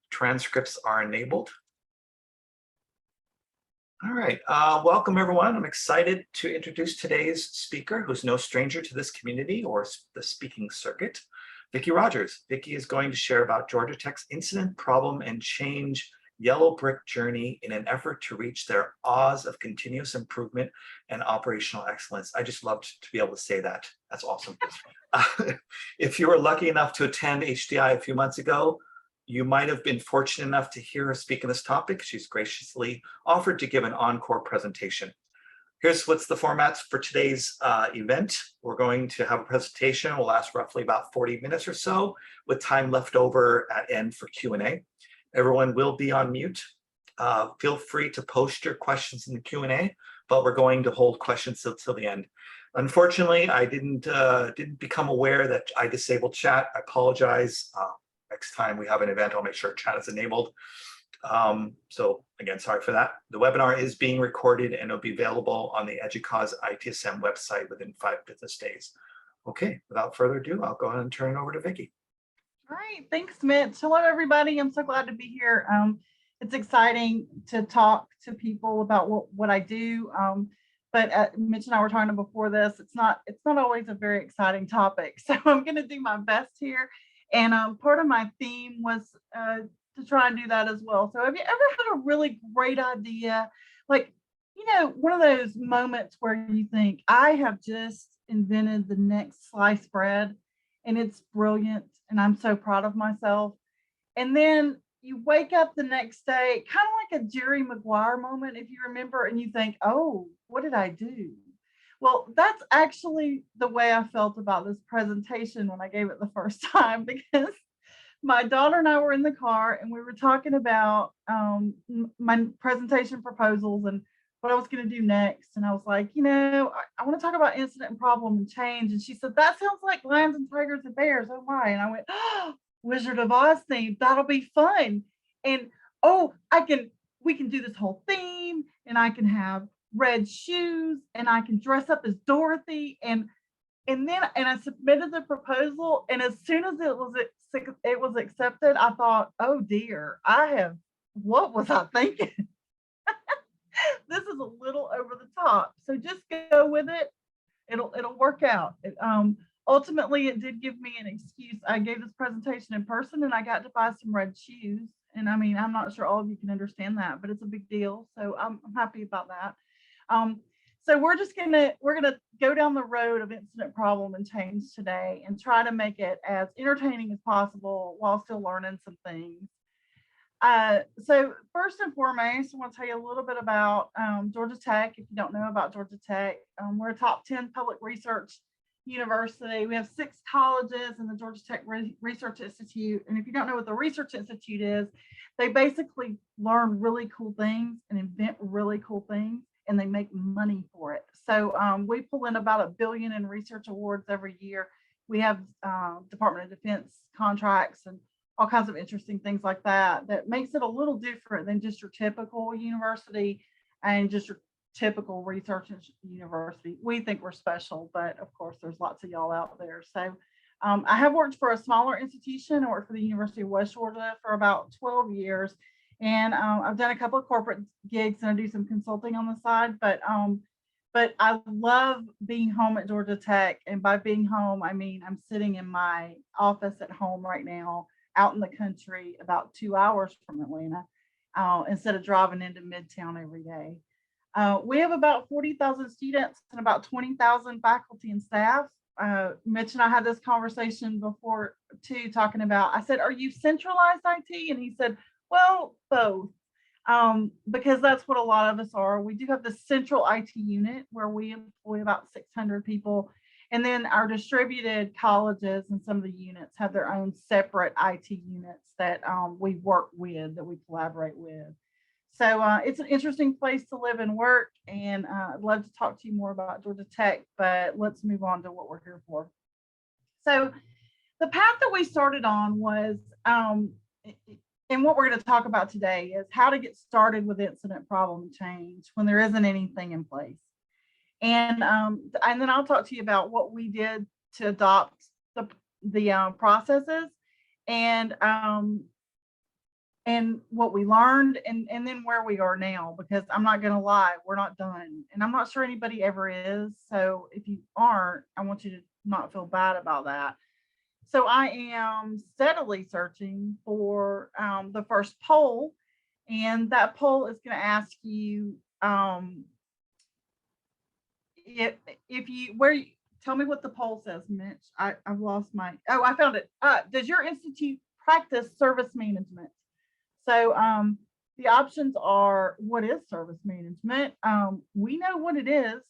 Transcripts are enabled. All right, welcome everyone. I'm excited to introduce today's speaker, who's no stranger to this community or the speaking circuit, Vicki Rogers. Vicki is going to share about Georgia Tech's incident, problem, and change yellow brick journey in an effort to reach their Oz of continuous improvement and operational excellence. I just loved to be able to say that. That's awesome. If you were lucky enough to attend HDI a few months ago, you might have been fortunate enough to hear her speak on this topic. She's graciously offered to give an encore presentation. Here's what's the format for today's event. We're going to have a presentation. It will last roughly about 40 minutes or so, with time left over at end for Q&A. Everyone will be on mute. Feel free to post your questions in the Q&A, but we're going to hold questions till the end. Unfortunately, I didn't become aware that I disabled chat. I apologize. Next time we have an event, I'll make sure chat is enabled. So again, sorry for that. The webinar is being recorded and it'll be available on the EDUCAUSE ITSM website within 5 business days. Okay, without further ado, I'll go ahead and turn it over to Vicki. All right, thanks, Mitch. Hello, everybody. I'm so glad to be here. It's exciting to talk to people about what I do. But Mitch and I were talking before this. It's not always a very exciting topic. So I'm going to do my best here. And part of my theme was to try and do that as well. So have you ever had a really great idea? Like, you know, one of those moments where you think, I have just invented the next sliced bread and it's brilliant and I'm so proud of myself. And then you wake up the next day, kind of like a Jerry Maguire moment, if you remember, and you think, oh, what did I do? Well, that's actually the way I felt about this presentation when I gave it the first time, because my daughter and I were in the car and we were talking about my presentation proposals and what I was going to do next. And I was like, you know, I want to talk about incident and problem and change. And she said, that sounds like lions and tigers and bears. Oh my. And I went, oh, Wizard of Oz theme. That'll be fun. And oh, we can do this whole theme and I can have red shoes and I can dress up as Dorothy. And I submitted the proposal. And as soon as it was accepted, I thought, oh dear, what was I thinking? This is a little over the top. So just go with it. It'll work out. Ultimately, it did give me an excuse. I gave this presentation in person and I got to buy some red shoes. And I mean, I'm not sure all of you can understand that, but it's a big deal. So I'm happy about that. So we're gonna go down the road of incident, problem, and change today and try to make it as entertaining as possible while still learning some things. So first and foremost, I want to tell you a little bit about Georgia Tech. If you don't know about Georgia Tech, we're a top 10 public research university. We have 6 colleges and the Georgia Tech Research Institute. And if you don't know what the Research Institute is, they basically learn really cool things and invent really cool things, and they make money for it. So we pull in about $1 billion in research awards every year. We have Department of Defense contracts and all kinds of interesting things like that. That makes it a little different than just your typical university and just your typical research university. We think we're special, but of course there's lots of y'all out there. So I have worked for a smaller institution. I worked for the University of West Georgia for about 12 years. And I've done a couple of corporate gigs and I do some consulting on the side, but I love being home at Georgia Tech. And by being home, I mean, I'm sitting in my office at home right now, out in the country, about 2 hours from Atlanta, instead of driving into Midtown every day. We have about 40,000 students and about 20,000 faculty and staff. Mitch and I had this conversation before too, talking about, I said, are you centralized IT? And he said, well, both, because that's what a lot of us are. We do have the central IT unit where we employ about 600 people. And then our distributed colleges and some of the units have their own separate IT units that we work with, that we collaborate with. So it's an interesting place to live and work. And I'd love to talk to you more about Georgia Tech, but let's move on to what we're here for. So the path that we started on was, and what we're going to talk about today is how to get started with incident, problem, change when there isn't anything in place. And then I'll talk to you about what we did to adopt the processes and and what we learned, and then where we are now, because I'm not going to lie, we're not done. And I'm not sure anybody ever is. So if you aren't, I want you to not feel bad about that. So I am steadily searching for the first poll, and that poll is going to ask you if you tell me what the poll says, Mitch. I've lost my, oh, I found it. Does your institute practice service management? So the options are, what is service management? We know what it is.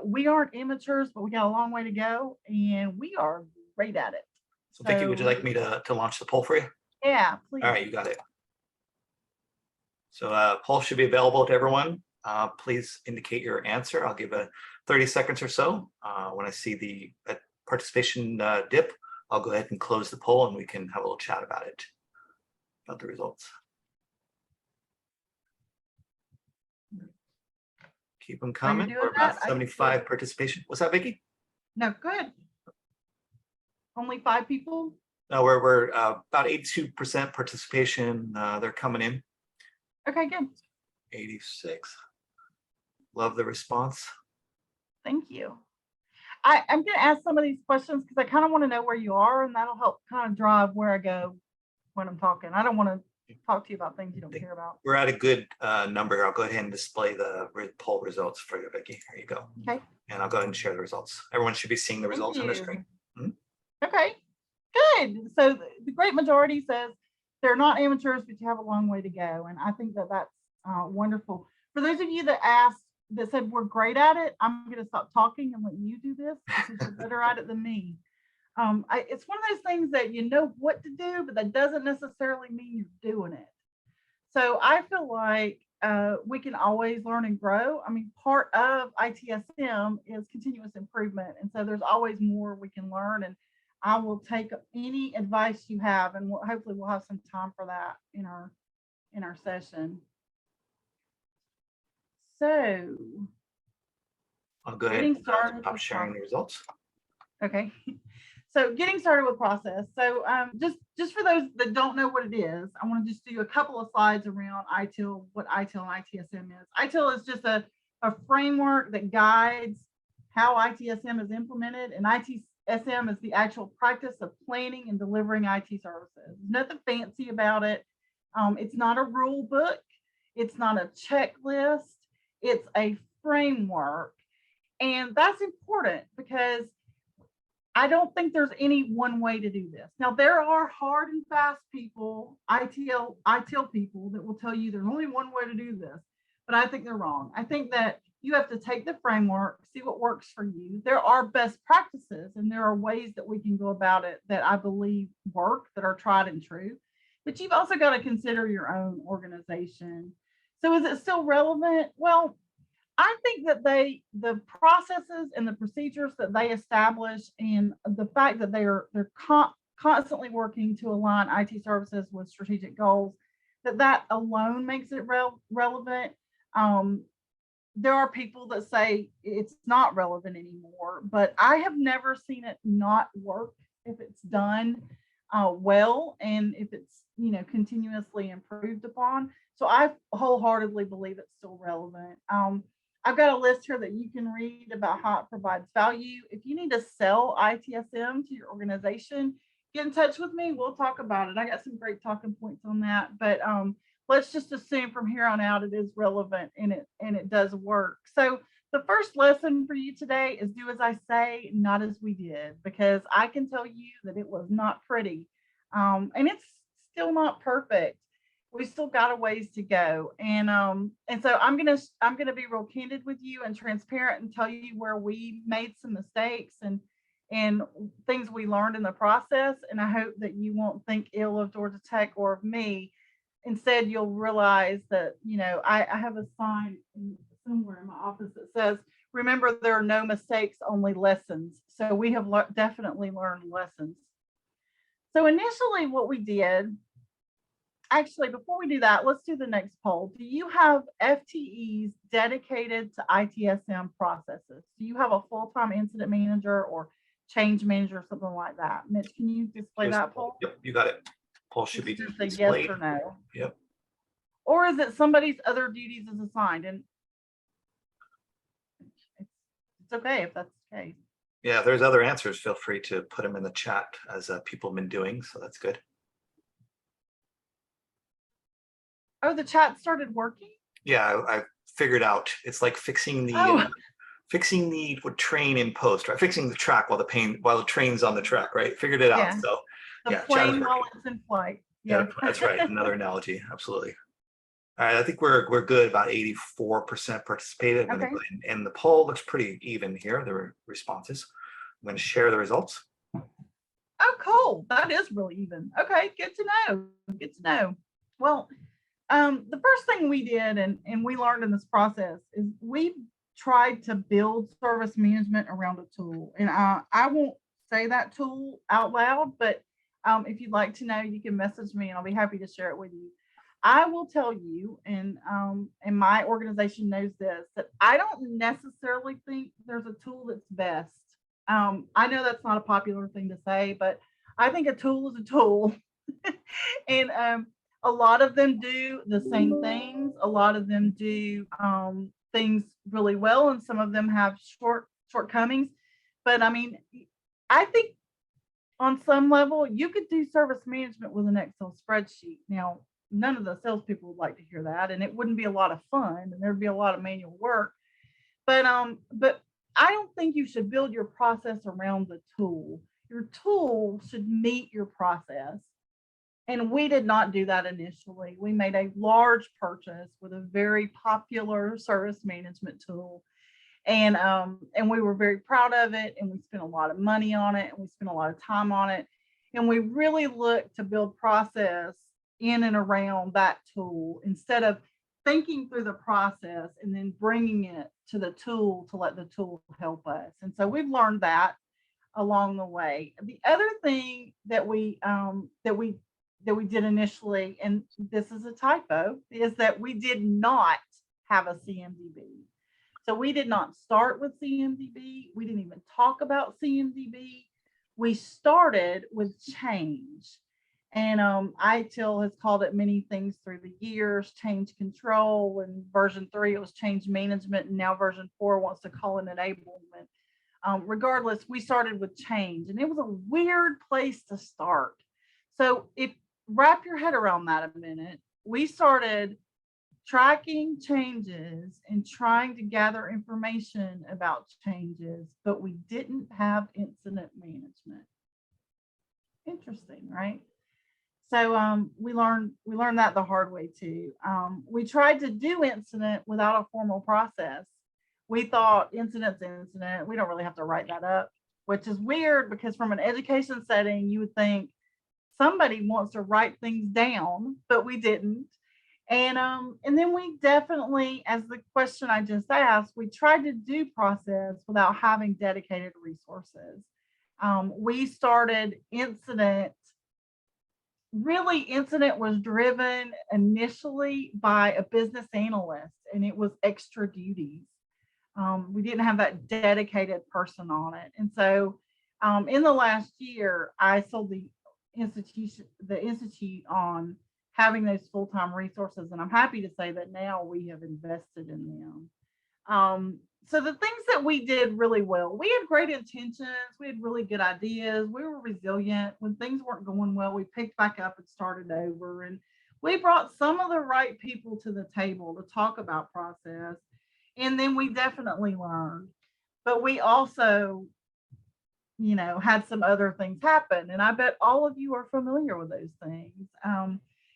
We aren't amateurs, but we got a long way to go, and we are great at it. So Vicki, would you like me to launch the poll for you? Yeah, please. All right, you got it. So poll should be available to everyone. Please indicate your answer. I'll give a 30 seconds or so. When I see the participation dip, I'll go ahead and close the poll, and we can have a little chat about it, about the results. Keep them coming. We're about 75 participation. What's that, Vicki? No, good. Only 5 people? No, we're about 82% participation. They're coming in. Okay, good. 86. Love the response. Thank you. I'm going to ask some of these questions because I kind of want to know where you are, and that'll help kind of drive where I go when I'm talking. I don't want to talk to you about things you don't care about. We're at a good number. I'll go ahead and display the poll results for you, Vicki. Here you go. Okay. And I'll go ahead and share the results. Everyone should be seeing the results on the screen. Okay, good. So the great majority says they're not amateurs, but you have a long way to go. And I think that that's wonderful. For those of you that said we're great at it, I'm going to stop talking and let you do this because you're better at it than me. It's one of those things that you know what to do, but that doesn't necessarily mean you're doing it. So I feel like we can always learn and grow. I mean, part of ITSM is continuous improvement. And so there's always more we can learn. And I will take any advice you have, and hopefully we'll have some time for that in our session. So I'll go ahead and stop sharing the results. Okay. So getting started with process. So just for those that don't know what it is, I want to just do a couple of slides around ITIL, what ITIL and ITSM is. ITIL is just a framework that guides how ITSM is implemented, and ITSM is the actual practice of planning and delivering IT services. Nothing fancy about it. It's not a rule book. It's not a checklist. It's a framework. And that's important because I don't think there's any one way to do this. Now, there are hard and fast people, ITIL people, that will tell you there's only one way to do this, but I think they're wrong. I think that you have to take the framework, see what works for you. There are best practices, and there are ways that we can go about it that I believe work, that are tried and true, but you've also got to consider your own organization. So is it still relevant? Well, I think that the processes and the procedures that they establish, and the fact that they're constantly working to align IT services with strategic goals, that alone makes it relevant. There are people that say it's not relevant anymore, but I have never seen it not work if it's done well, and if it's continuously improved upon. So I wholeheartedly believe it's still relevant. I've got a list here that you can read about how it provides value. If you need to sell ITSM to your organization, get in touch with me. We'll talk about it. I got some great talking points on that, but let's just assume from here on out it is relevant and it does work. So the first lesson for you today is do as I say, not as we did, because I can tell you that it was not pretty, and it's still not perfect. We still got a ways to go, and so I'm gonna be real candid with you and transparent and tell you where we made some mistakes and things we learned in the process. And I hope that you won't think ill of Georgia Tech or of me. Instead, you'll realize that I have a sign somewhere in my office that says, "Remember, there are no mistakes, only lessons." So we have definitely learned lessons. So initially, what we did. Actually, before we do that, let's do the next poll. Do you have FTEs dedicated to ITSM processes? Do you have a full-time incident manager or change manager or something like that? Mitch, can you display that poll? Yep, you got it. poll should be It's just a yes displayed. or no. Yep. Or is it somebody's other duties is assigned? And it's okay if that's the case. Yeah, if there's other answers, feel free to put them in the chat as people have been doing. So that's good. Oh, the chat started working? Yeah, I figured out it's like fixing the Oh. Fixing the train in post, right? Fixing the track while the train's on the track, right? Figured it out. Yeah. So The yeah, chat is plane while working. it's in flight. Yeah, Yeah. that's right. Another analogy. Absolutely. All right, I think we're good. About 84% participated, Okay. and the poll looks pretty even here. The responses. I'm going to share the results. Oh, cool. That is really even. Okay, good to know. Good to know. Well, the first thing we did and we learned in this process is we tried to build service management around a tool. And I won't say that tool out loud, but if you'd like to know, you can message me and I'll be happy to share it with you. I will tell you, and my organization knows this, that I don't necessarily think there's a tool that's best. I know that's not a popular thing to say, but I think a tool is a tool. And a lot of them do the same things. A lot of them do things really well, and some of them have shortcomings. But I mean, I think on some level, you could do service management with an Excel spreadsheet. Now, none of the salespeople would like to hear that, and it wouldn't be a lot of fun, and there'd be a lot of manual work. But I don't think you should build your process around the tool. Your tool should meet your process. And we did not do that initially. We made a large purchase with a very popular service management tool. And we were very proud of it, and we spent a lot of money on it, and we spent a lot of time on it. And we really looked to build process in and around that tool instead of thinking through the process and then bringing it to the tool to let the tool help us. And so we've learned that along the way. The other thing that we did initially, and this is a typo, is that we did not have a CMDB. So we did not start with CMDB. We didn't even talk about CMDB. We started with change. And ITIL has called it many things through the years: change control. And version 3, it was change management. And now version 4 wants to call it enablement. Regardless, we started with change, and it was a weird place to start. So if wrap your head around that a minute, we started tracking changes and trying to gather information about changes, but we didn't have incident management. Interesting, right? So we learned that the hard way too. We tried to do incident without a formal process. We thought incident's incident. We don't really have to write that up, which is weird because from an education setting, you would think somebody wants to write things down, but we didn't. And then we definitely, as the question I just asked, we tried to do process without having dedicated resources. We started incident. Really, incident was driven initially by a business analyst, and it was extra duties. We didn't have that dedicated person on it. And so in the last year, I sold the institute on having those full-time resources. And I'm happy to say that now we have invested in them. So the things that we did really well, we had great intentions. We had really good ideas. We were resilient. When things weren't going well, we picked back up and started over. And we brought some of the right people to the table to talk about process. And then we definitely learned. But we also, had some other things happen. And I bet all of you are familiar with those things.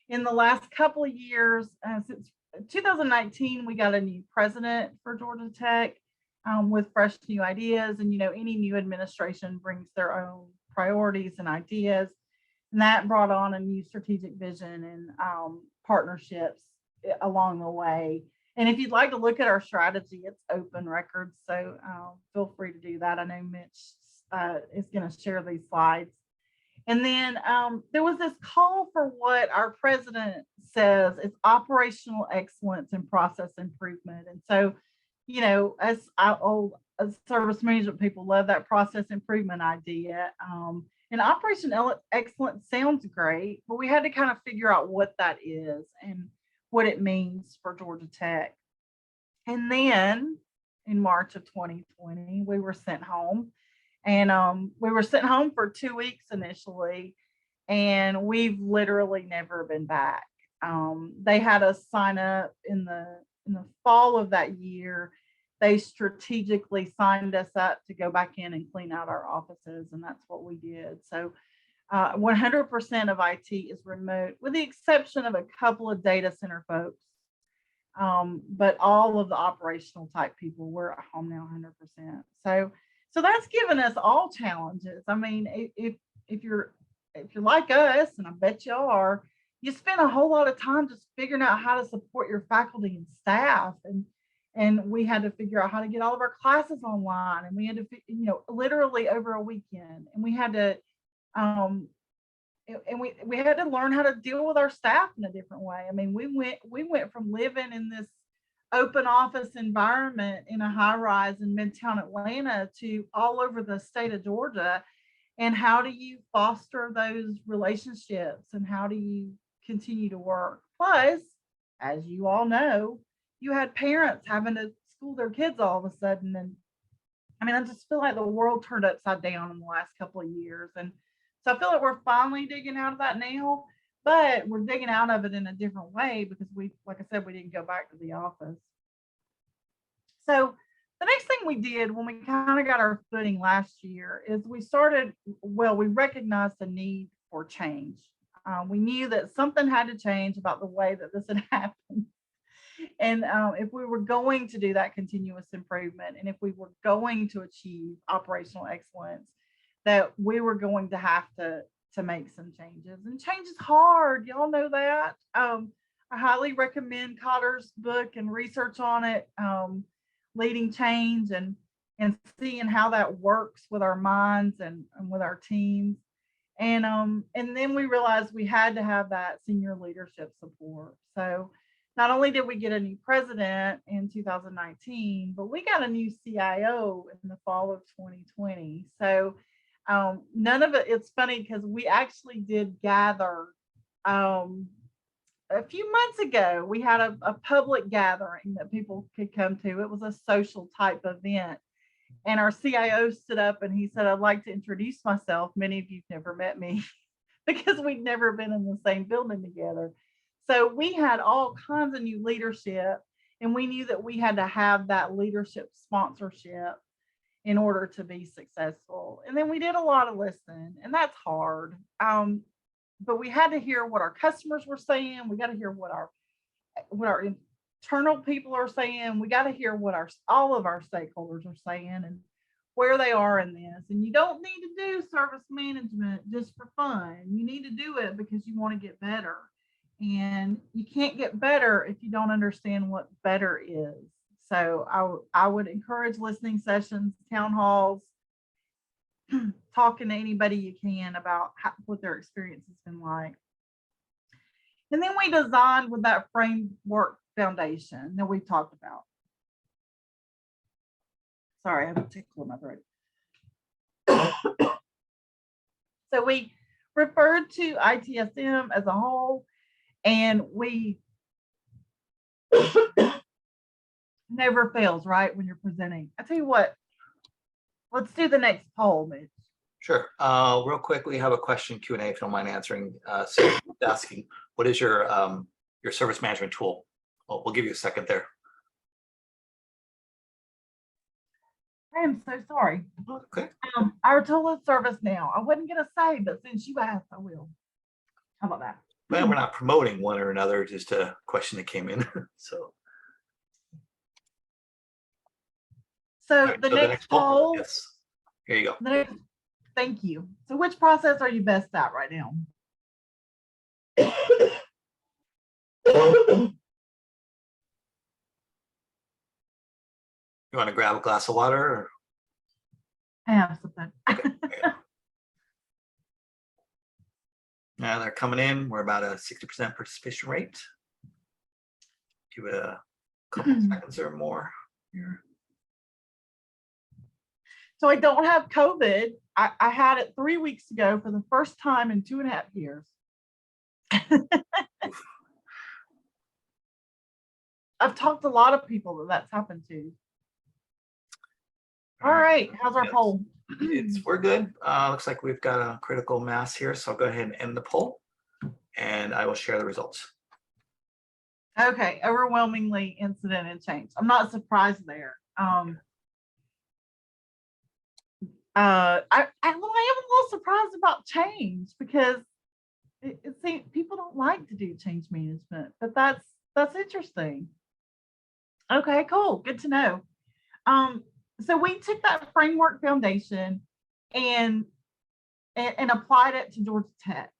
In the last couple of years, since 2019, we got a new president for Georgia Tech with fresh new ideas. And, any new administration brings their own priorities and ideas. And that brought on a new strategic vision and partnerships along the way. And if you'd like to look at our strategy, it's open records. So feel free to do that. I know Mitch is going to share these slides. And then there was this call for what our president says is operational excellence and process improvement. And so, as service management people love that process improvement idea. And excellence sounds great, but we had to kind of figure out what that is and what it means for Georgia Tech. And then in March of 2020, we were sent home. And we were sent home for 2 weeks initially, and we've literally never been back. They had us sign up in the fall of that year. They strategically signed us up to go back in and clean out our offices, and that's what we did. So 100% of IT is remote, with the exception of a couple of data center folks. But all of the operational type people, we're at home now 100%. So that's given us all challenges. I mean, if you're like us, and I bet you are, you spend a whole lot of time just figuring out how to support your faculty and staff. And we had to figure out how to get all of our classes online, and we had to, literally over a weekend, and we had to, and we had to learn how to deal with our staff in a different way. I mean, we went from living in this open office environment in a high rise in Midtown Atlanta to all over the state of Georgia. And how do you foster those relationships, and how do you continue to work? Plus, as you all know, you had parents having to school their kids all of a sudden. And I mean, I just feel like the world turned upside down in the last couple of years. And so I feel like we're finally digging out of that now, but we're digging out of it in a different way because like I said, we didn't go back to the office. So the next thing we did when we kind of got our footing last year is we recognized the need for change. We knew that something had to change about the way that this had happened. And if we were going to do that continuous improvement, and if we were going to achieve operational excellence, that we were going to have to make some changes. And change is hard. Y'all know that. I highly recommend Cotter's book and research on it, Leading Change, and seeing how that works with our minds and with our teams. And then we realized we had to have that senior leadership support. So not only did we get a new president in 2019, but we got a new CIO in the fall of 2020. So none of it, it's funny because we actually did gather a few months ago. We had a public gathering that people could come to. It was a social type event. And our CIO stood up and he said, "I'd like to introduce myself. Many of you've never met me," because we'd never been in the same building together. So we had all kinds of new leadership, and we knew that we had to have that leadership sponsorship in order to be successful. And then we did a lot of listening, and that's hard. But we had to hear what our customers were saying. We got to hear what our internal people are saying. We got to hear what all of our stakeholders are saying and where they are in this. And you don't need to do service management just for fun. You need to do it because you want to get better. And you can't get better if you don't understand what better is. So I would encourage listening sessions, town halls, talking to anybody you can about what their experience has been like. And then we designed with that framework foundation that we talked about. Sorry, I have a tickle in my throat. So we referred to ITSM as a whole, and we never fails, right, when you're presenting. I tell you what, let's do the next poll, Mitch. Sure. Real quick, we have a question Q&A if you don't mind answering. So asking, what is your service management tool? Well, we'll give you a second there. I am so sorry. Okay. Our tool is ServiceNow. I wasn't going to say, but since you asked, I will. How about that? Well, we're not promoting one or another, just a question that came in. So right, the next poll. Yes. Here you go. Thank you. So which process are you best at right now? You want to grab a glass of water? Or? I have something. Okay. Now they're coming in. We're about a 60% participation rate. Give it a couple seconds or more here. So I don't have COVID. I had it 3 weeks ago for the first time in 2.5 years. I've talked to a lot of people that that's happened to. All right, how's our poll? We're good. Looks like we've got a critical mass here, so I'll go ahead and end the poll, and I will share the results. Okay, overwhelmingly incident and change. I'm not surprised there. I am a little surprised about change because it seems people don't like to do change management, but that's interesting. Okay, cool, good to know. So we took that framework foundation and applied it to Georgia Tech.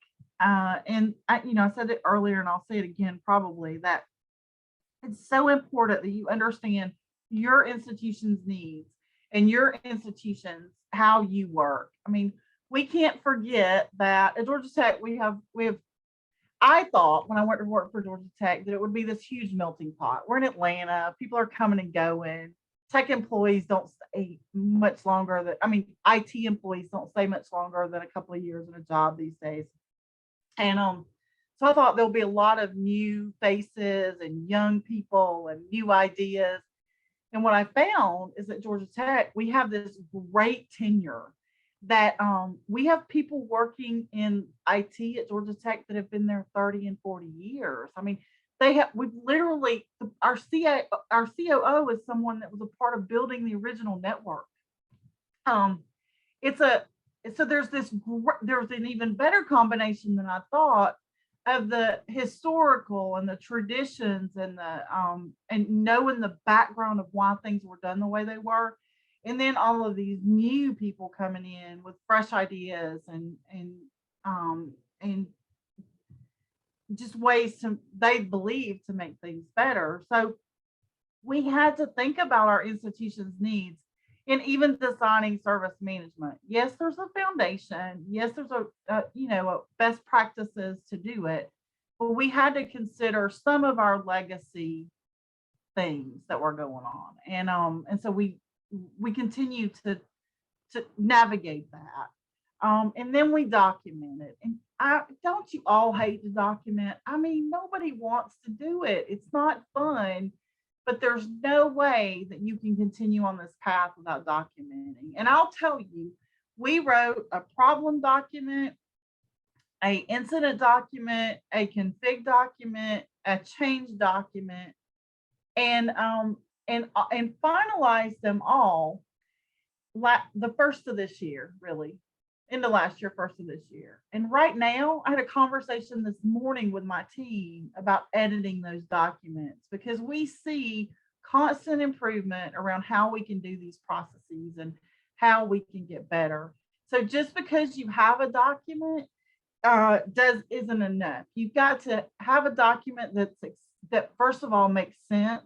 And I said it earlier, and I'll say it again probably, that it's so important that you understand your institution's needs and your institution's how you work. I mean, we can't forget that at Georgia Tech we have. I thought when I went to work for Georgia Tech that it would be this huge melting pot. We're in Atlanta, people are coming and going. Tech employees don't stay much longer IT employees don't stay much longer than a couple of years in a job these days. And so I thought there'll be a lot of new faces and young people and new ideas. And what I found is at Georgia Tech, we have this great tenure that we have people working in IT at Georgia Tech that have been there 30 and 40 years. I mean, we've literally, our COO is someone that was a part of building the original network. So there's an even better combination than I thought of the historical and the traditions and and knowing the background of why things were done the way they were. And then all of these new people coming in with fresh ideas and just ways they believe to make things better. So we had to think about our institution's needs in even designing service management. Yes, there's a foundation. Yes, there's a best practices to do it, but we had to consider some of our legacy things that were going on, and so we continue to navigate that. And then we document it. And don't you all hate to document? I mean, nobody wants to do it. It's not fun, but there's no way that you can continue on this path without documenting. And I'll tell you, we wrote a problem document, a incident document, a config document, a change document, and finalized them all the first of this year, really, into last year, first of this year. And right now, I had a conversation this morning with my team about editing those documents because we see constant improvement around how we can do these processes and how we can get better. So just because you have a document isn't enough. You've got to have a document that first of all makes sense,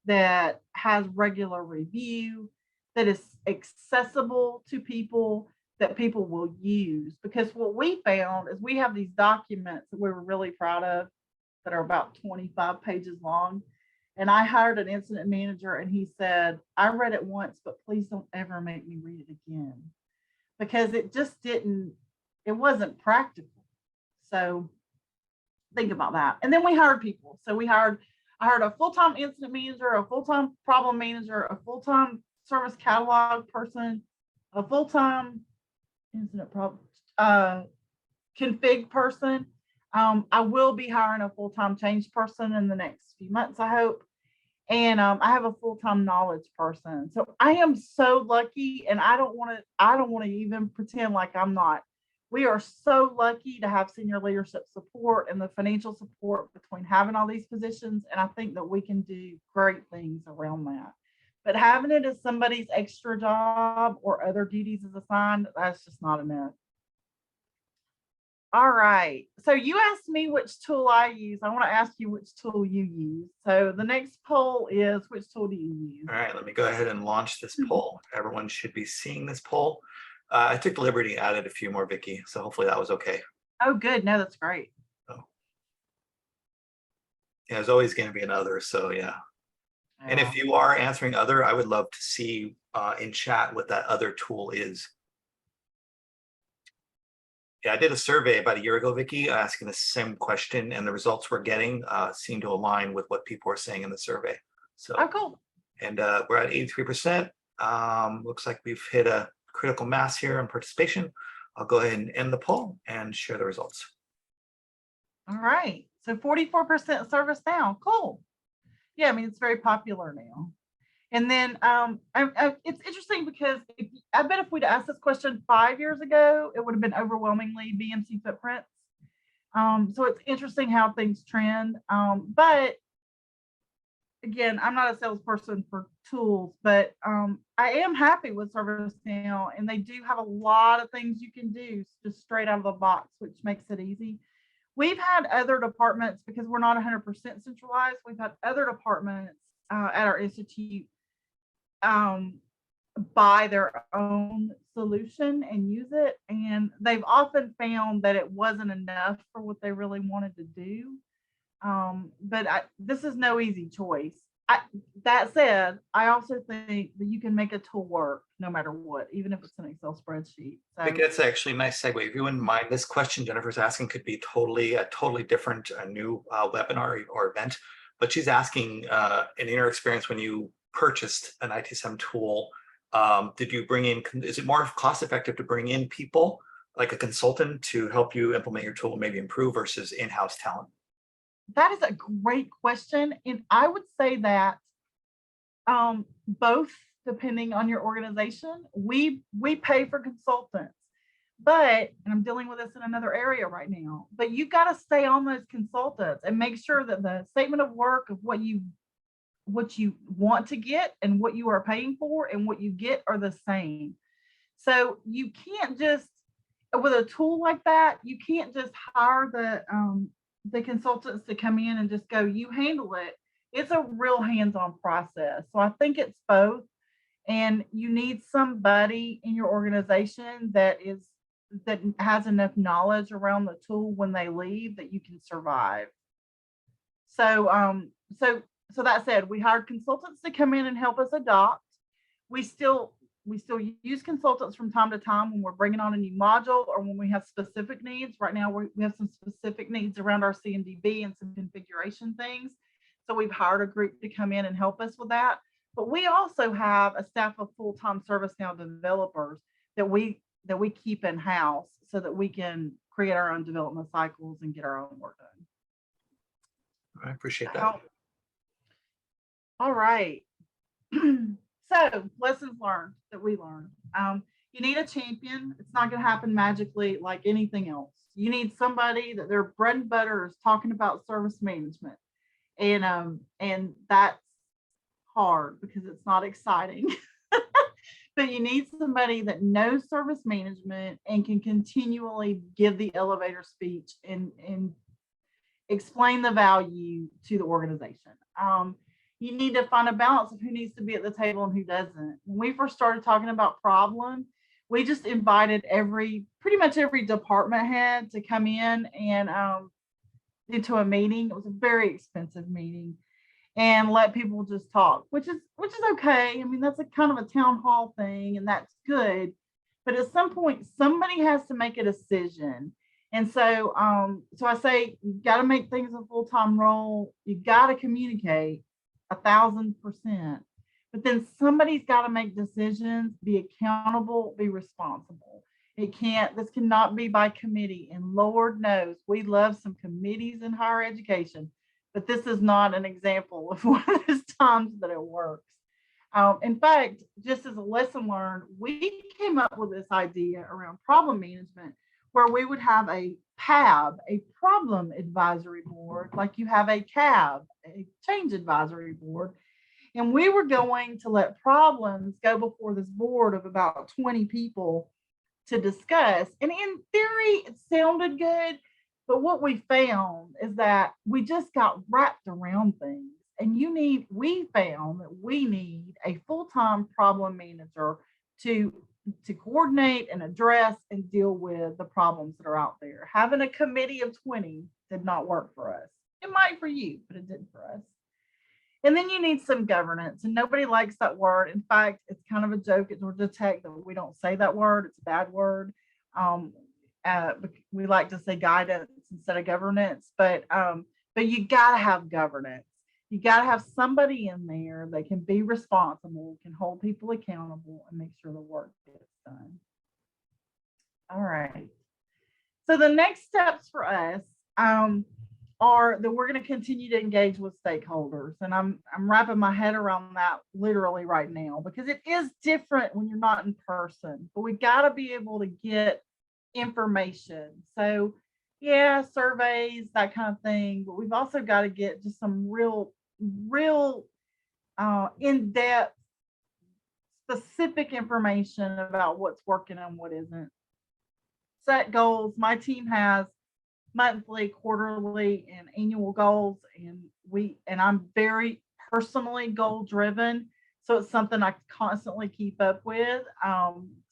that has regular review, that is accessible to people, that people will use. Because what we found is we have these documents that we were really proud of that are about 25 pages long. And I hired an incident manager and he said, I read it once, but please don't ever make me read it again. Because it wasn't practical. So think about that. And then we hired people. So I hired a full-time incident manager, a full-time problem manager, a full-time service catalog person, a full-time incident problem config person. I will be hiring a full-time change person in the next few months, I hope. And I have a full-time knowledge person. So I am so lucky, and I don't want to even pretend like I'm not. We are so lucky to have senior leadership support and the financial support between having all these positions. And I think that we can do great things around that. But having it as somebody's extra job or other duties is assigned, that's just not enough. All right. So you asked me which tool I use. I want to ask you which tool you use. So the next poll is, which tool do you use? All right, let me go ahead and launch this poll. Everyone should be seeing this poll. I took the liberty, added a few more, Vicki, so hopefully that was okay. Oh, good. No, that's great. Oh. Yeah, there's always going to be another, so yeah. And if you are answering other, I would love to see in chat what that other tool is. Yeah, I did a survey about a year ago, Vicki, asking the same question, and the results we're getting seem to align with what people are saying in the survey. So, Oh, cool. And we're at 83%. Looks like we've hit a critical mass here on participation. I'll go ahead and end the poll and share the results. All right. So 44% service now. Cool. Yeah, I mean, it's very popular now. And then it's interesting because I bet if we'd asked this question 5 years ago, it would have been overwhelmingly BMC footprints. So it's interesting how things trend. But again, I'm not a salesperson for tools, but I am happy with ServiceNow, and they do have a lot of things you can do just straight out of the box, which makes it easy. We've had other departments, because we're not 100% centralized, we've had other departments at our institute buy their own solution and use it. And they've often found that it wasn't enough for what they really wanted to do. But this is no easy choice. That said, I also think that you can make a tool work no matter what, even if it's an Excel spreadsheet. So, I think that's actually a nice segue. If you wouldn't mind, this question Jennifer's asking could be a totally different new webinar or event, but she's asking in your experience when you purchased an ITSM tool, did you bring in, is it more cost effective to bring in people like a consultant to help you implement your tool and maybe improve versus in-house talent? that is a great question. And I would say that both, depending on your organization, we pay for consultants, but, and I'm dealing with this in another area right now, but you've got to stay on those consultants and make sure that the statement of work of what you want to get and what you are paying for and what you get are the same. So you can't just, with a tool like that, you can't just hire the consultants to come in and just go, you handle it. It's a real hands-on process. So I think it's both. And you need somebody in your organization that has enough knowledge around the tool when they leave that you can survive. So so that said, we hired consultants to come in and help us adopt. We still use consultants from time to time when we're bringing on a new module or when we have specific needs. Right now, we have some specific needs around our CMDB and some configuration things. So we've hired a group to come in and help us with that. But we also have a staff of full-time ServiceNow developers that we keep in-house so that we can create our own development cycles and get our own work done. I appreciate that. All right. So lessons learned that we learned. You need a champion. It's not going to happen magically like anything else. You need somebody that their bread and butter is talking about service management. And that's hard because it's not exciting. But you need somebody that knows service management and can continually give the elevator speech and explain the value to the organization. You need to find a balance of who needs to be at the table and who doesn't. When we first started talking about problem, we just invited pretty much every department head to come in and into a meeting. It was a very expensive meeting, and let people just talk, which is okay. I mean, that's a kind of a town hall thing, and that's good. But at some point, somebody has to make a decision. And so so I say you got to make things a full-time role. You got to communicate 1,000%. But then somebody's got to make decisions, be accountable, be responsible. This cannot be by committee. And Lord knows we love some committees in higher education, but this is not an example of one of those times that it works. In fact, just as a lesson learned, we came up with this idea around problem management where we would have a PAB, a problem advisory board, like you have a CAB, a change advisory board. And we were going to let problems go before this board of about 20 people to discuss. And in theory, it sounded good. But what we found is that we just got wrapped around things. And we found that we need a full-time problem manager to coordinate and address and deal with the problems that are out there. Having a committee of 20 did not work for us. It might for you, but it didn't for us. And then you need some governance, and nobody likes that word. In fact, it's kind of a joke at Georgia Tech that we don't say that word. It's a bad word. Um, we like to say guidance instead of governance, but you got to have governance. You got to have somebody in there that can be responsible, can hold people accountable, and make sure the work gets done. All right. So the next steps for us are that we're going to continue to engage with stakeholders, and I'm wrapping my head around that literally right now, because it is different when you're not in person. But we got to be able to get information. So yeah, surveys, that kind of thing, but we've also got to get just some real in-depth, specific information about what's working and what isn't. Set goals. My team has monthly, quarterly, and annual goals, and I'm very personally goal driven, so it's something I constantly keep up with.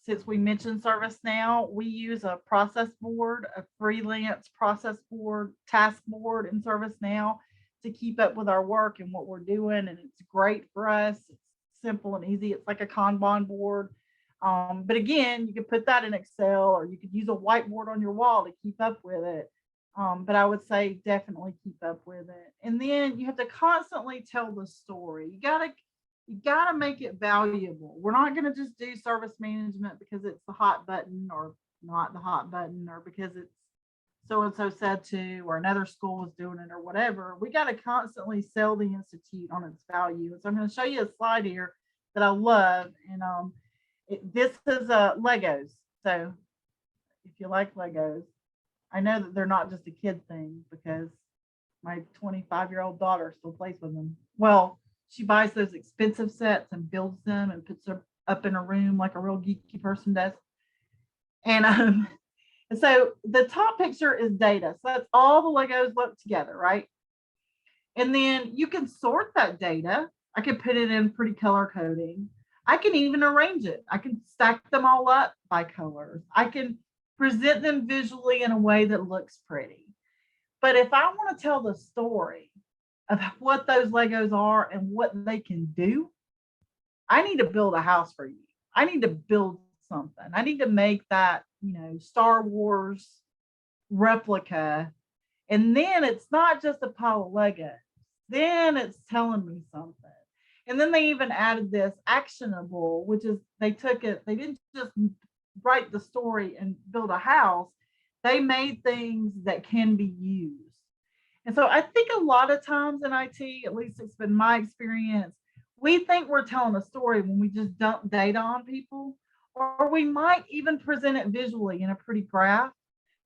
Since we mentioned ServiceNow, we use a process board, a freelance process board, task board in ServiceNow to keep up with our work and what we're doing, and it's great for us. It's simple and easy. It's like a Kanban board. But again, you could put that in Excel, or you could use a whiteboard on your wall to keep up with it. But I would say definitely keep up with it. And then you have to constantly tell the story. You gotta make it valuable. We're not gonna just do service management because it's the hot button or not the hot button, or because it's so-and-so said to, or another school is doing it, or whatever. We got to constantly sell the Institute on its value. So I'm going to show you a slide here that I love. And this is Legos. So if you like Legos, I know that they're not just a kid thing, because my 25-year-old daughter still plays with them. Well, she buys those expensive sets and builds them and puts them up in a room like a real geeky person does. And so the top picture is data. So that's all the Legos look together, right? And then you can sort that data. I can put it in pretty color coding. I can even arrange it. I can stack them all up by colors. I can present them visually in a way that looks pretty. But if I want to tell the story of what those Legos are and what they can do, I need to build a house for you. I need to build something. I need to make that, Star Wars replica. And then it's not just a pile of Legos. Then it's telling me something. And then they even added this actionable, which is they didn't just write the story and build a house. They made things that can be used. And so I think a lot of times in IT, at least it's been my experience, we think we're telling a story when we just dump data on people, or we might even present it visually in a pretty graph,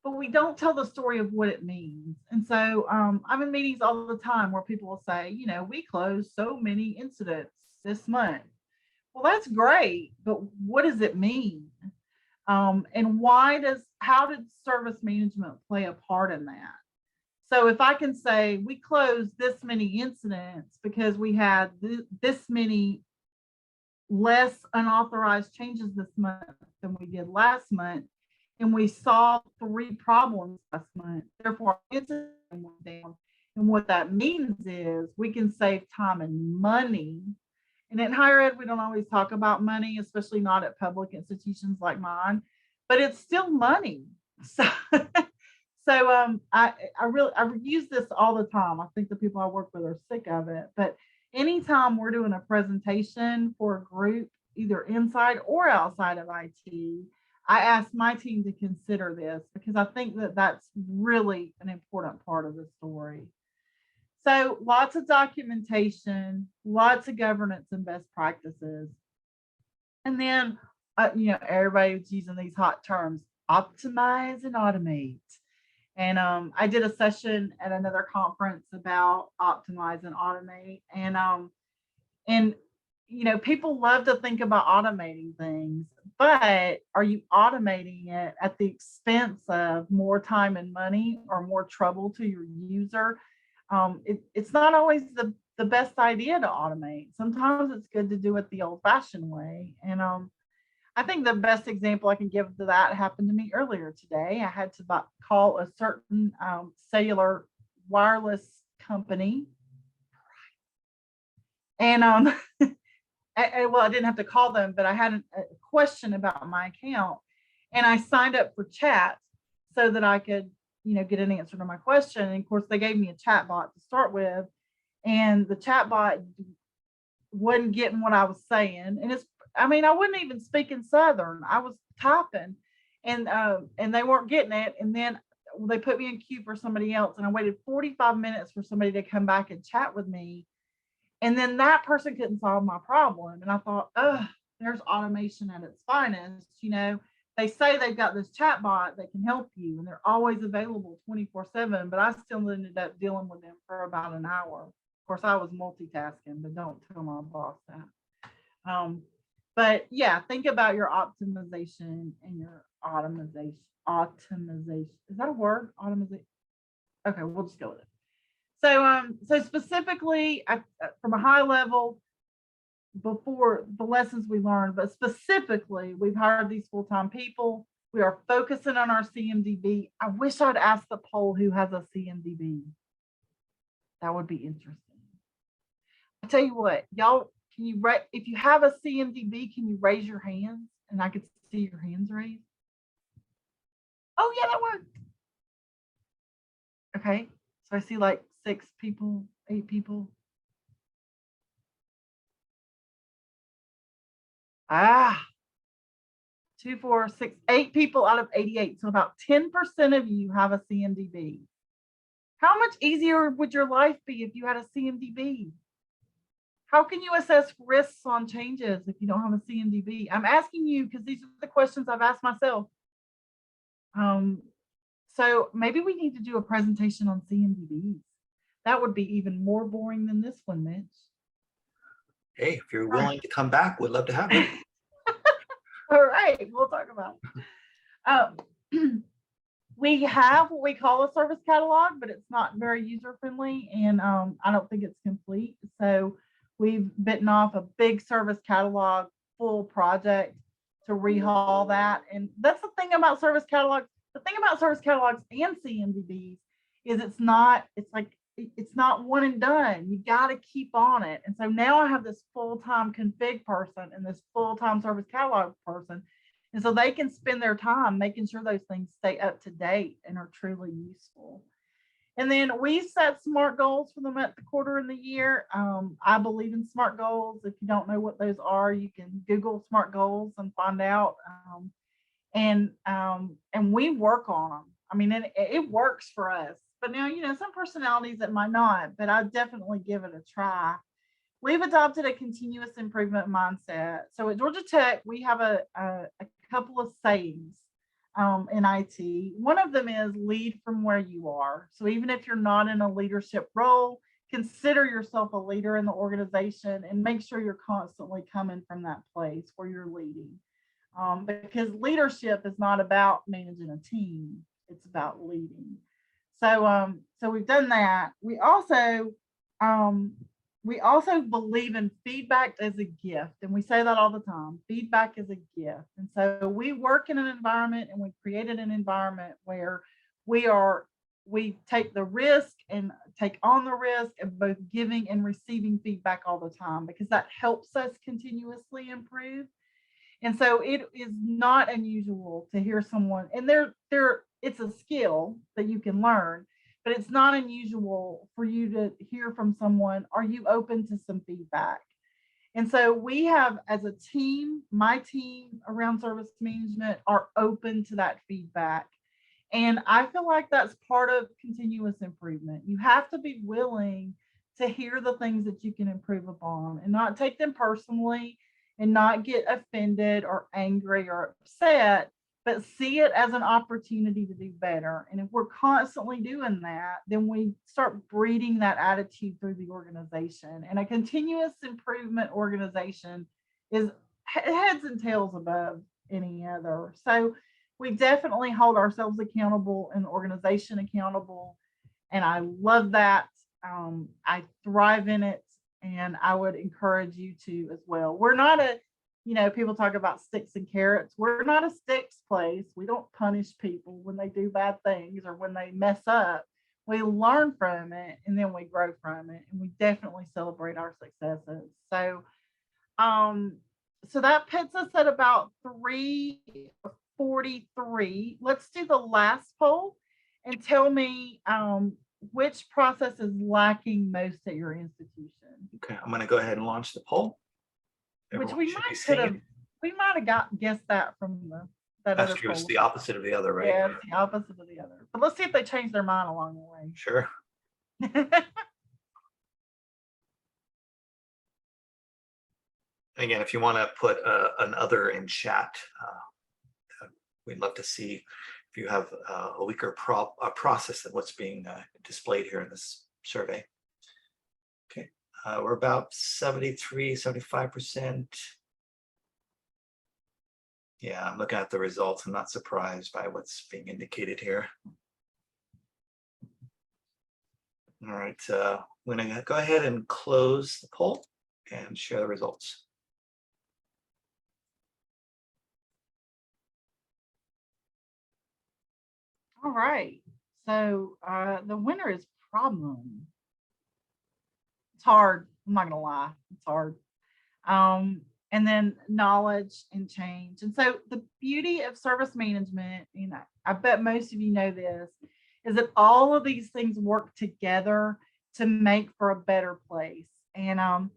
but we don't tell the story of what it means. And so I'm in meetings all the time where people will say, we closed so many incidents this month. Well, that's great, but what does it mean? And how did service management play a part in that? So if I can say we closed this many incidents because we had this many less unauthorized changes this month than we did last month, and we solved 3 problems last month, therefore incidents went down. And what that means is we can save time and money. And in higher ed, we don't always talk about money, especially not at public institutions like mine, but it's still money. So I use this all the time. I think the people I work with are sick of it, but anytime we're doing a presentation for a group, either inside or outside of IT, I ask my team to consider this, because I think that that's really an important part of the story. So lots of documentation, lots of governance and best practices. And then, everybody's using these hot terms, optimize and automate. And I did a session at another conference about optimize and automate. And people love to think about automating things, but are you automating it at the expense of more time and money or more trouble to your user? It's not always the best idea to automate. Sometimes it's good to do it the old-fashioned way. And I think the best example I can give to that happened to me earlier today. I had to call a certain cellular wireless company. And well, I didn't have to call them, but I had a question about my account, and I signed up for chat so that I could, get an answer to my question. And of course, they gave me a chat bot to start with, and the chat bot wasn't getting what I was saying. And I wasn't even speaking Southern. I was typing, and they weren't getting it. And then they put me in queue for somebody else, and I waited 45 minutes for somebody to come back and chat with me. And then that person couldn't solve my problem. And I thought, there's automation at its finest. They say they've got this chat bot that can help you, and they're always available 24/7, but I still ended up dealing with them for about an hour. Of course, I was multitasking, but don't tell my boss that. But yeah, think about your optimization and your automation. Automation. Is that a word? Automation. Okay, we'll just go with it. So specifically, from a high level, before the lessons we learned, but specifically, we've hired these full-time people. We are focusing on our CMDB. I wish I'd asked the poll who has a CMDB. That would be interesting. I tell you what, y'all, can you if you have a CMDB, can you raise your hands and I could see your hands raised? Oh yeah, that worked. Okay, so I see like 6 people, 8 people. 2, 4, 6, 8 people out of 88. So about 10% of you have a CMDB. How much easier would your life be if you had a CMDB? How can you assess risks on changes if you don't have a CMDB? I'm asking you because these are the questions I've asked myself. So maybe we need to do a presentation on CMDBs. That would be even more boring than this one, Mitch. Hey, if you're willing to come back, we'd love to have you. All right, we'll talk about it. We have what we call a service catalog, but it's not very user-friendly, and I don't think it's complete. So we've bitten off a big service catalog full project to rehaul that. And that's the thing about service catalogs. The thing about service catalogs and CMDBs is it's not one and done. You got to keep on it. And so now I have this full-time config person and this full-time service catalog person. And so they can spend their time making sure those things stay up to date and are truly useful. And then we set SMART goals for them at the quarter and the year. I believe in SMART goals. If you don't know what those are, you can Google SMART goals and find out. And we work on them. I mean, it works for us. But now, some personalities that might not, but I definitely give it a try. We've adopted a continuous improvement mindset. So at Georgia Tech, we have a couple of sayings in IT. One of them is lead from where you are. So even if you're not in a leadership role, consider yourself a leader in the organization and make sure you're constantly coming from that place where you're leading. Because leadership is not about managing a team, it's about leading. So we've done that. We also believe in feedback as a gift, and we say that all the time. Feedback is a gift, and so we work in an environment, and we created an environment where we take the risk and take on the risk of both giving and receiving feedback all the time, because that helps us continuously improve. And so it is not unusual to hear someone, and it's a skill that you can learn, but it's not unusual for you to hear from someone, are you open to some feedback? And so we have, as a team, my team around service management are open to that feedback. And I feel like that's part of continuous improvement. You have to be willing to hear the things that you can improve upon and not take them personally and not get offended or angry or upset, but see it as an opportunity to do better. And if we're constantly doing that, then we start breeding that attitude through the organization. And a continuous improvement organization is heads and tails above any other. So we definitely hold ourselves accountable and the organization accountable. And I love that. I thrive in it. And I would encourage you to as well. We're not people talk about sticks and carrots. We're not a sticks place. We don't punish people when they do bad things or when they mess up. we learn from it, and then we grow from it, and we definitely celebrate our successes. So so that puts us at about 3:43. Let's do the last poll and tell me which process is lacking most at your institution. Okay, I'm going to go ahead and launch the poll. Which Everyone we should be might seeing could have, it. we might have guessed that from that That's other true. It's poll. the opposite of the other, right? Yeah, it's the opposite of the other. But let's see if they change their mind along the way. Sure. Again, if you want to put an other in chat, we'd love to see if you have a weaker process than what's being displayed here in this survey. Okay, we're about 75%. Yeah, I'm looking at the results. I'm not surprised by what's being indicated here. All right, I'm going to go ahead and close the poll and share the results. All right. So the winner is problem. It's hard. I'm not gonna lie. It's hard. And then knowledge and change. And so the beauty of service management, you know, I bet most of you know this, is that all of these things work together to make for a better place. And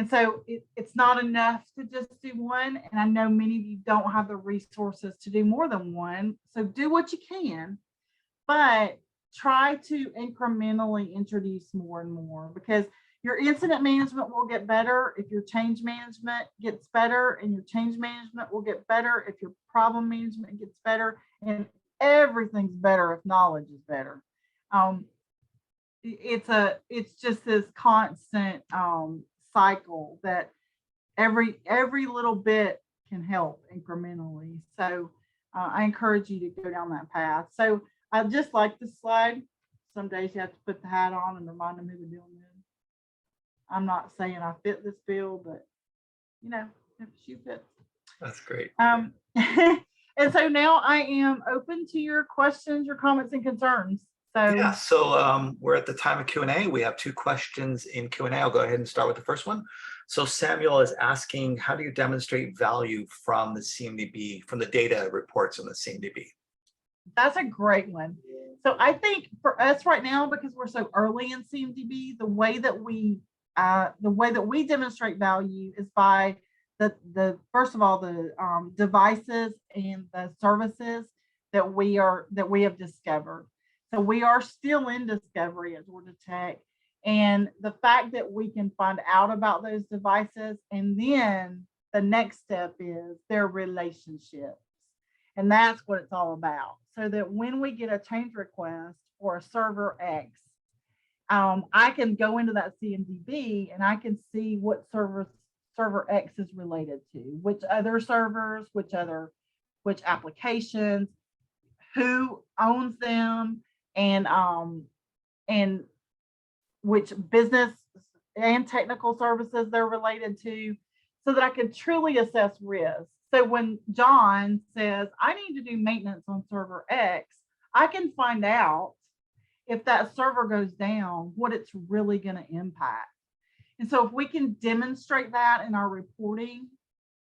so it's not enough to just do one. And I know many of you don't have the resources to do more than one. So do what you can, but try to incrementally introduce more and more, because your incident management will get better if your change management gets better, and your change management will get better if your problem management gets better, and everything's better if knowledge is better. It's just this constant cycle that every little bit can help incrementally. So I encourage you to go down that path. So I just like this slide. Some days you have to put the hat on and remind them who they're dealing with. I'm not saying I fit this bill, but you know, if the shoe fits. That's great. And so now I am open to your questions, your comments, and concerns. So yeah, so we're at the time of Q&A. We have 2 questions in Q&A. I'll go ahead and start with the first one. So Samuel is asking, how do you demonstrate value from the CMDB, from the data reports on the CMDB? That's a great one. So I think for us right now, because we're so early in CMDB, the way that we demonstrate value is by the first of all, the devices and the services that we have discovered. So we are still in discovery at Georgia Tech, and the fact that we can find out about those devices, and then the next step is their relationships, and that's what it's all about. So that when we get a change request for a server X, I can go into that CMDB and I can see what server X is related to, which other servers, which applications, who owns them, and which business and technical services they're related to, so that I can truly assess risk. So when John says, I need to do maintenance on server X, I can find out if that server goes down, what it's really going to impact. And so if we can demonstrate that in our reporting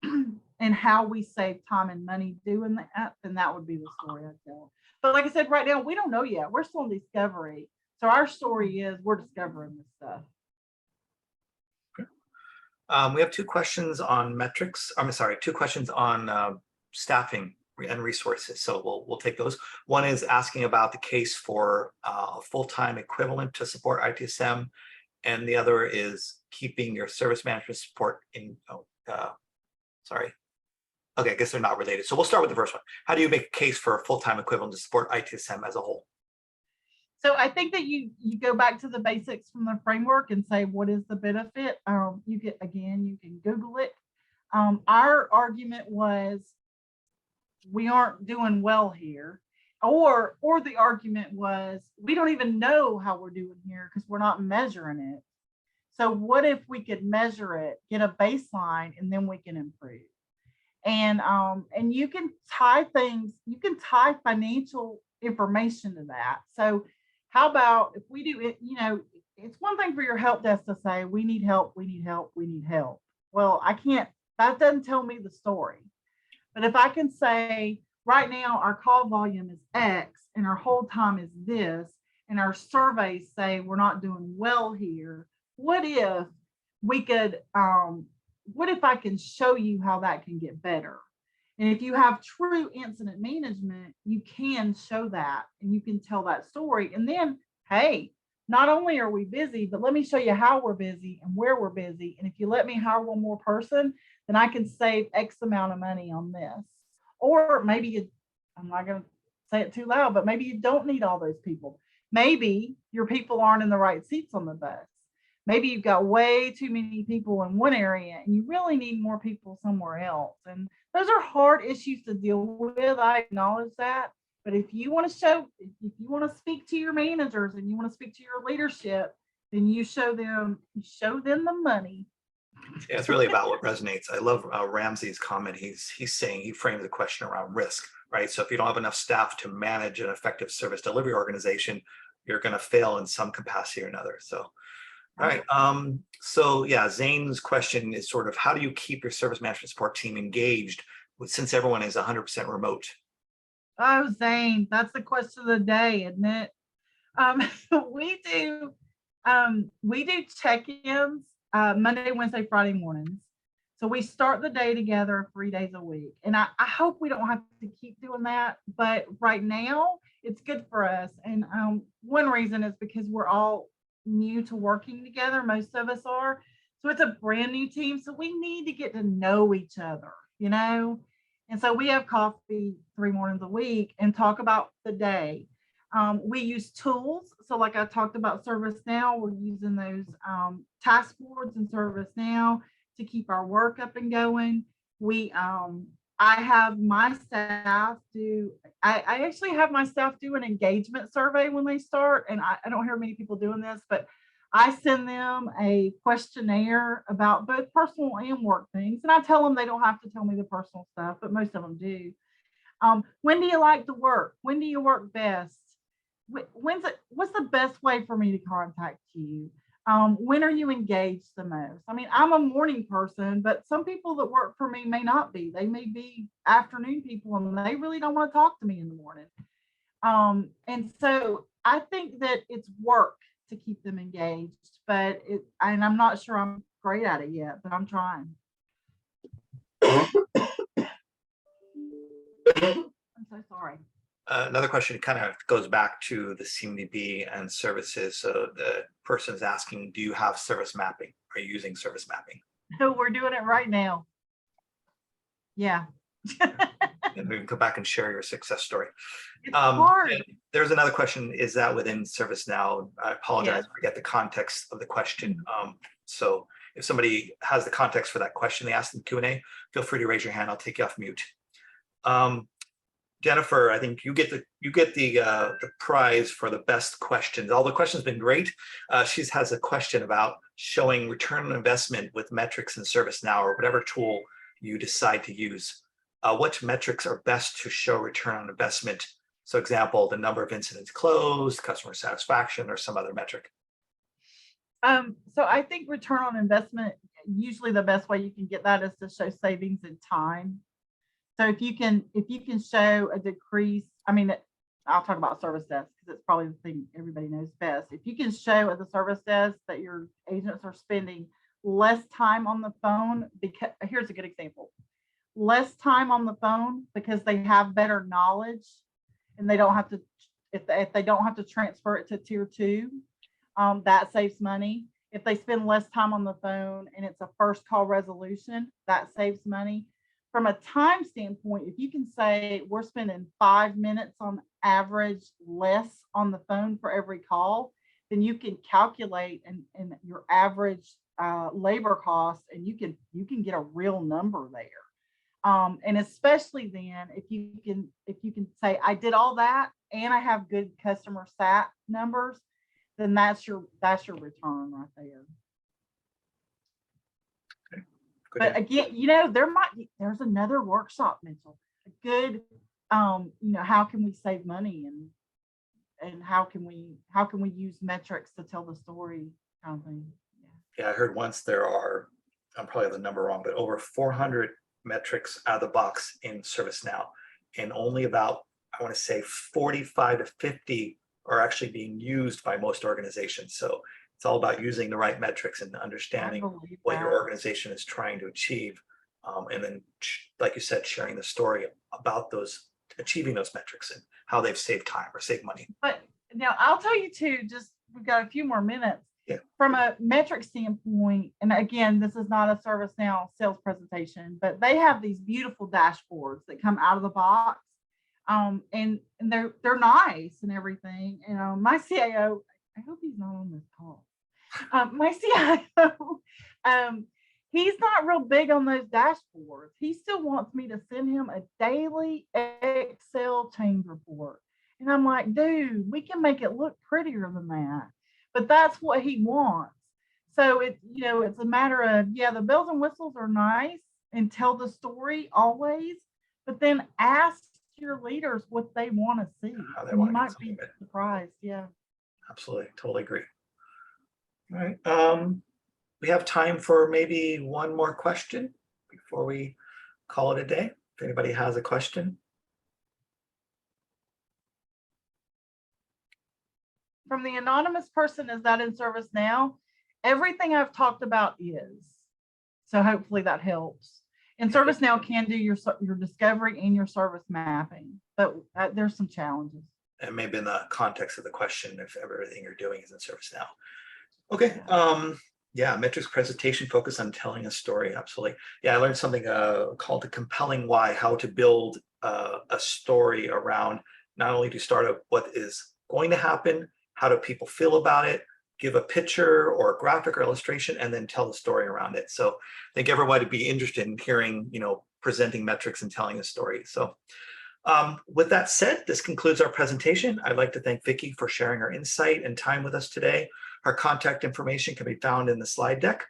and how we save time and money doing that, then that would be the story I tell. But like I said, right now, we don't know yet. We're still in discovery. So our story is we're discovering this stuff. We have 2 questions on metrics. I'm sorry, 2 questions on staffing and resources. So we'll take those. One is asking about the case for a full-time equivalent to support ITSM, and the other is keeping your service management support in. Sorry. Okay, I guess they're not related. So we'll start with the first one. How do you make a case for a full-time equivalent to support ITSM as a whole? So I think that you go back to the basics from the framework and say, what is the benefit? You can Google it. Our argument was, we aren't doing well here, or the argument was, we don't even know how we're doing here because we're not measuring it. So what if we could measure it, get a baseline, and then we can improve? And you can tie things, you can tie financial information to that. So how about if we do it, it's one thing for your help desk to say, we need help, we need help, we need help. Well, that doesn't tell me the story. But if I can say, right now, our call volume is X and our hold time is this, and our surveys say we're not doing well here, what if we could, what if I can show you how that can get better? And if you have true incident management, you can show that and you can tell that story. And then, hey, not only are we busy, but let me show you how we're busy and where we're busy. And if you let me hire one more person, then I can save X amount of money on this. Or maybe I'm not going to say it too loud, but maybe you don't need all those people. Maybe your people aren't in the right seats on the bus. Maybe you've got way too many people in one area and you really need more people somewhere else. And those are hard issues to deal with. I acknowledge that. But if you want to speak to your managers and you want to speak to your leadership, then you show them the money. Yeah, it's really about what resonates. I love Ramsey's comment. He's saying, he framed the question around risk, right? So if you don't have enough staff to manage an effective service delivery organization, you're going to fail in some capacity or another. So, all right. So yeah, Zane's question is sort of, how do you keep your service management support team engaged since everyone is 100% remote? Oh, Zane, that's the question of the day, isn't it? We do check-ins Monday, Wednesday, Friday mornings. So we start the day together 3 days a week. And I hope we don't have to keep doing that. But right now, it's good for us. And one reason is because we're all new to working together. Most of us are. So it's a brand new team. So we need to get to know each other, And so we have coffee 3 mornings a week and talk about the day. We use tools. So like I talked about ServiceNow, we're using those task boards in ServiceNow to keep our work up and going. I have my staff I actually have my staff do an engagement survey when they start. And I don't hear many people doing this, but I send them a questionnaire about both personal and work things. And I tell them they don't have to tell me the personal stuff, but most of them do. When do you like to work? When do you work best? What's the best way for me to contact you? When are you engaged the most? I mean, I'm a morning person, but some people that work for me may not be. They may be afternoon people and they really don't want to talk to me in the morning. And so I think that it's work to keep them engaged, and I'm not sure I'm great at it yet, but I'm trying. I'm so sorry. Another question kind of goes back to the CMDB and services. So the person is asking, do you have service mapping? Are you using service mapping? No, we're doing it right now. Yeah. And we can come back and share your success story. It's hard. There's another question. Is that within ServiceNow? I apologize, Yeah. I forget the context of the question. So if somebody has the context for that question they asked in Q&A, feel free to raise your hand. I'll take you off mute. Jennifer, I think you get the prize for the best questions. All the questions have been great. She has a question about showing return on investment with metrics in ServiceNow or whatever tool you decide to use. What metrics are best to show return on investment? So example, the number of incidents closed, customer satisfaction, or some other metric. So I think return on investment, usually the best way you can get that is to show savings in time. So if you can show a decrease, I'll talk about service desk because it's probably the thing everybody knows best. If you can show at the service desk that your agents are spending less time on the phone, because here's a good example. Less time on the phone because they have better knowledge and they don't have to, if they don't have to transfer it to tier 2, that saves money. If they spend less time on the phone and it's a first call resolution, that saves money. From a time standpoint, if you can say we're spending 5 minutes on average less on the phone for every call, then you can calculate and your average labor costs, and you can get a real number there. And especially then, if you can say I did all that and I have good customer sat numbers, then that's your return right there. But again, there's another workshop, Mitchell. A good, how can we save money? And and how can we use metrics to tell the story kind of thing. Yeah, I heard once there are, I'm probably the number wrong, but over 400 metrics out of the box in ServiceNow, and only about, I want to say 45 to 50 are actually being used by most organizations. So it's all about using the right metrics and understanding what your organization is trying to achieve. And then, like you said, sharing the story about those, achieving those metrics and how they've saved time or saved money. But now I'll tell you too, just we've got a few more minutes. Yeah. From a metric standpoint, and again, this is not a ServiceNow sales presentation, but they have these beautiful dashboards that come out of the box. And they're nice and everything. And my CIO, I hope he's not on this call. My CIO, he's not real big on those dashboards. He still wants me to send him a daily Excel change report. And I'm like, dude, we can make it look prettier than that. But that's what he wants. So it's a matter of, yeah, the bells and whistles are nice and tell the story always, but then ask your leaders what they want to see. And you might be surprised. Yeah. Absolutely. Totally agree. All right. We have time for maybe one more question before we call it a day. If anybody has a question. From the anonymous person, is that in ServiceNow? Everything I've talked about is. So hopefully that helps. And ServiceNow can do your discovery and your service mapping, but there's some challenges. And maybe in the context of the question, if everything you're doing is in ServiceNow. Okay. Yeah, metrics presentation focus on telling a story. Absolutely. Yeah, I learned something called the compelling why, how to build a story around not only to start out what is going to happen, how do people feel about it, give a picture or a graphic or illustration, and then tell the story around it. So I think everyone would be interested in hearing, presenting metrics and telling a story. So with that said, this concludes our presentation. I'd like to thank Vicki for sharing her insight and time with us today. Her contact information can be found in the slide deck.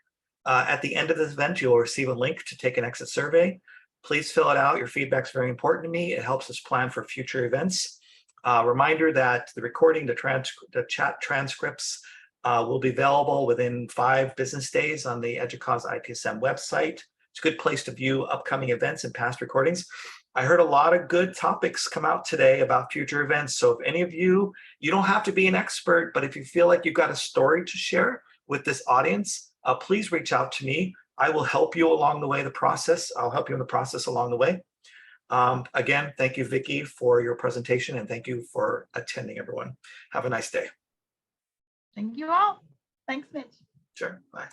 At the end of this event, you'll receive a link to take an exit survey. Please fill it out. Your feedback is very important to me. It helps us plan for future events. Reminder that the recording, the chat transcripts will be available within 5 business days on the EDUCAUSE ITSM website. It's a good place to view upcoming events and past recordings. I heard a lot of good topics come out today about future events. So if any of you don't have to be an expert, but if you feel like you've got a story to share with this audience, please reach out to me. I will help you along the way, I'll help you in the process along the way. Again, thank you, Vicki, for your presentation, and thank you for attending, everyone. Have a nice day. Thank you all. Thanks, Mitch. Sure. Bye.